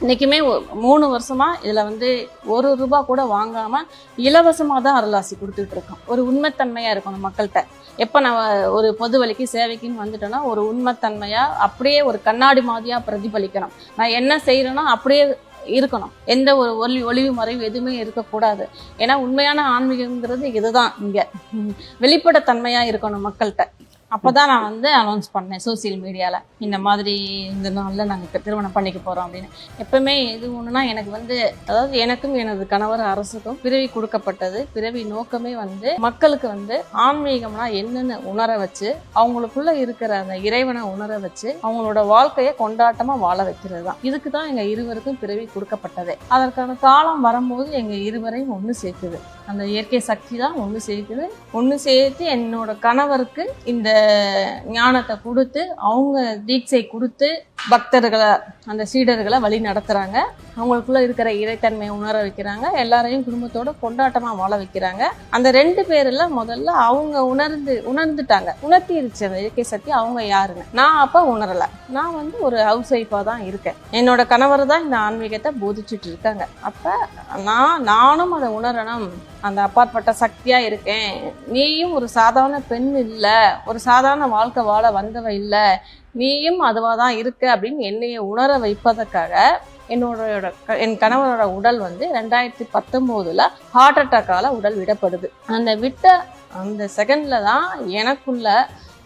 இன்றைக்குமே 3 வருஷமாக இதில் வந்து ₹1 கூட வாங்காமல் இலவசமாக தான் அருளாசி கொடுத்துட்ருக்கோம். ஒரு உண்மைத்தன்மையாக இருக்கணும் மக்கள்கிட்ட. எப்போ நான் ஒரு பொது வழிக்கு சேவைக்குன்னு வந்துட்டேன்னா ஒரு உண்மைத்தன்மையாக அப்படியே ஒரு கண்ணாடி மாதிரியாக பிரதிபலிக்கணும். நான் என்ன செய்கிறேன்னா அப்படியே இருக்கணும். எந்த ஒரு ஒளிவு மறைவு எதுவுமே இருக்கக்கூடாது. ஏன்னா உண்மையான ஆன்மீகங்கிறது இதுதான். இங்கே வெளிப்படைத்தன்மையாக இருக்கணும் மக்கள்கிட்ட. அப்போ தான் நான் வந்து அனௌன்ஸ் பண்ணேன் சோசியல் மீடியாவில், இந்த மாதிரி இந்த நாளில் நாங்கள் திருமணம் பண்ணிக்க போகிறோம் அப்படின்னு. எப்பவுமே இது ஒன்றுனா எனக்கு வந்து, அதாவது எனக்கும் எனது கணவர் அரசுக்கும் பிறவி கொடுக்கப்பட்டது. பிறவி நோக்கமே வந்து மக்களுக்கு வந்து ஆன்மீகம்னா என்னென்னு உணர வச்சு, அவங்களுக்குள்ள இருக்கிற அந்த இறைவனை உணர வச்சு அவங்களோட வாழ்க்கையை கொண்டாட்டமாக வாழ வைக்கிறது தான். இதுக்கு தான் எங்கள் இருவருக்கும் பிறவி கொடுக்கப்பட்டதே. அதற்கான காலம் வரும்போது எங்கள் இருவரையும் ஒன்று சேர்க்குது. அந்த இயற்கை சக்தி தான் ஒன்று சேர்க்குது. ஒன்று சேர்த்து என்னோட கணவருக்கு இந்த ஞானத்தை கொடுத்து, அவங்க தீட்சை கொடுத்து பக்தர்களை, அந்த சீடர்களை வழி நடத்துகிறாங்க. அவங்களுக்குள்ள இருக்கிற இறைத்தன்மையை உணர வைக்கிறாங்க. எல்லாரையும் குடும்பத்தோட கொண்டாட்டமாக வாழ வைக்கிறாங்க. அந்த 2 பேரில் முதல்ல அவங்க உணர்ந்துட்டாங்க, உணர்த்திருச்சு அந்த இயற்கை சக்தி அவங்க யாருன்னு. நான் அப்போ உணரலை. நான் வந்து ஒரு ஹவுஸ் ஒய்ஃபாக தான் இருக்கேன். என்னோட கணவர் தான் இந்த ஆன்மீகத்தை போதிச்சுட்டு இருக்காங்க. அப்போ நானும் அதை உணரணும். அந்த அப்பாற்பட்ட சக்தியாக இருக்கேன். நீயும் ஒரு சாதாரண பெண் இல்லை, ஒரு சாதாரண வாழ்க்கை வாழ வந்தவ இல்லை, நீயும் அதுவாக தான் இருக்க அப்படின்னு என்னைய உணர வைப்பதற்காக என் கணவரோட உடல் வந்து 2019 ஹார்ட் அட்டாக்கால உடல் விடப்படுது. அந்த விட்ட அந்த செகண்ட்ல தான் எனக்குள்ள,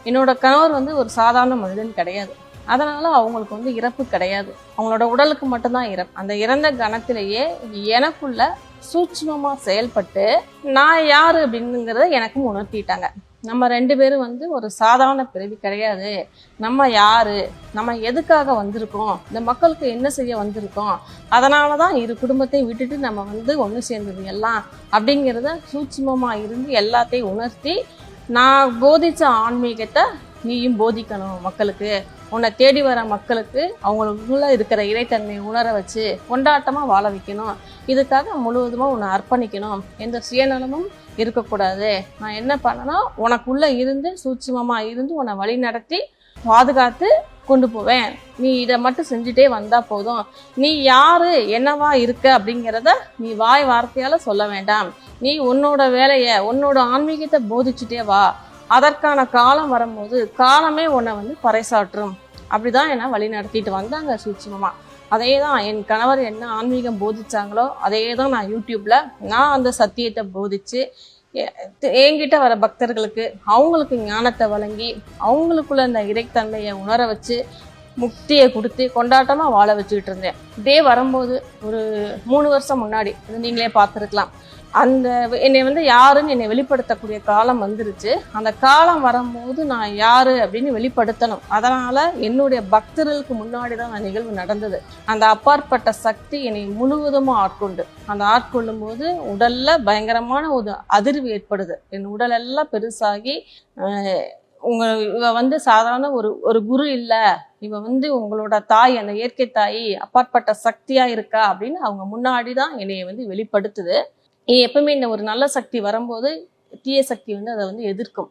என்னோட கணவர் வந்து ஒரு சாதாரண மனிதன் கிடையாது. அதனால அவங்களுக்கு வந்து இறப்பு கிடையாது. அவங்களோட உடலுக்கு மட்டும்தான் இறப்பு. அந்த இறந்த கணத்திலேயே எனக்குள்ள சூட்சுமமாக செயல்பட்டு நான் யாரு அப்படிங்கிறத எனக்கும் உணர்த்திட்டாங்க. நம்ம 2 பேரும் வந்து ஒரு சாதாரண பிறவி கிடையாது. நம்ம யாரு, நம்ம எதுக்காக வந்திருக்கோம், இந்த மக்களுக்கு என்ன செய்ய வந்திருக்கோம், அதனால தான் இரு குடும்பத்தையும் விட்டுட்டு நம்ம வந்து ஒன்று சேர்ந்தது எல்லாம் அப்படிங்கிறத சூட்சுமமாக இருந்து எல்லாத்தையும் உணர்த்தி, நான் போதித்த ஆன்மீகத்தை நீயும் போதிக்கணும் மக்களுக்கு. உன்னை தேடி வர மக்களுக்கு அவங்களுக்குள்ள இருக்கிற இறைத்தன்மையை உணர வச்சு கொண்டாட்டமாக வாழ வைக்கணும். இதுக்காக முழுவதுமாக உன்னை அர்ப்பணிக்கணும். எந்த சுயநலமும் இருக்கக்கூடாது. நான் என்ன பண்ணனா உனக்குள்ளே இருந்து சூட்சுமமாக இருந்து உன்னை வழி நடத்தி பாதுகாத்து கொண்டு போவேன். நீ இதை மட்டும் செஞ்சுட்டே வந்தால் போதும். நீ யாரு, என்னவா இருக்க அப்படிங்கிறத நீ வாய் வார்த்தையால் சொல்ல வேண்டாம். நீ உன்னோட வேலையை, உன்னோட ஆன்மீகத்தை போதிச்சுட்டே வா. அதற்கான காலம் வரும்போது காலமே உன்னை வந்து பறைசாற்றும். அப்படிதான் என்னை வழி நடத்திட்டு வந்தாங்க சூட்சமாக. அதே தான் என் கணவர் என்ன ஆன்மீகம் போதிச்சாங்களோ அதே தான் நான் யூடியூப்ல நான் அந்த சத்தியத்தை போதிச்சு என்கிட்ட வர பக்தர்களுக்கு அவங்களுக்கு ஞானத்தை வழங்கி அவங்களுக்குள்ள இந்த இறைத்தன்மையை உணர வச்சு முக்தியை கொடுத்து கொண்டாட்டமாக வாழ வச்சுக்கிட்டு இருந்தேன். இதே வரும்போது ஒரு 3 வருஷம் முன்னாடி நீங்களே பார்த்துருக்கலாம், அந்த என்னை வந்து யாருன்னு என்னை வெளிப்படுத்தக்கூடிய காலம் வந்துருச்சு. அந்த காலம் வரும்போது நான் யாரு அப்படின்னு வெளிப்படுத்தணும். அதனால என்னுடைய பக்தர்களுக்கு முன்னாடி தான் அந்த நிகழ்வு நடந்தது. அந்த அப்பாற்பட்ட சக்தி என்னை முழுவதுமாக ஆட்கொண்டு, அந்த ஆட்கொள்ளும் போது உடல்ல பயங்கரமான ஒரு அதிர்வு ஏற்படுது. என் உடலெல்லாம் பெருசாகி, இவ வந்து சாதாரண ஒரு குரு இல்லை, இவ வந்து உங்களோட தாய், அந்த இயற்கை தாய் அப்பாற்பட்ட சக்தியா இருக்கா அப்படின்னு அவங்க முன்னாடி தான் என்னைய வந்து வெளிப்படுத்துது. எப்பவுமே இந்த ஒரு நல்ல சக்தி வரும்போது தீய சக்தி வந்து அதை வந்து எதிர்க்கும்.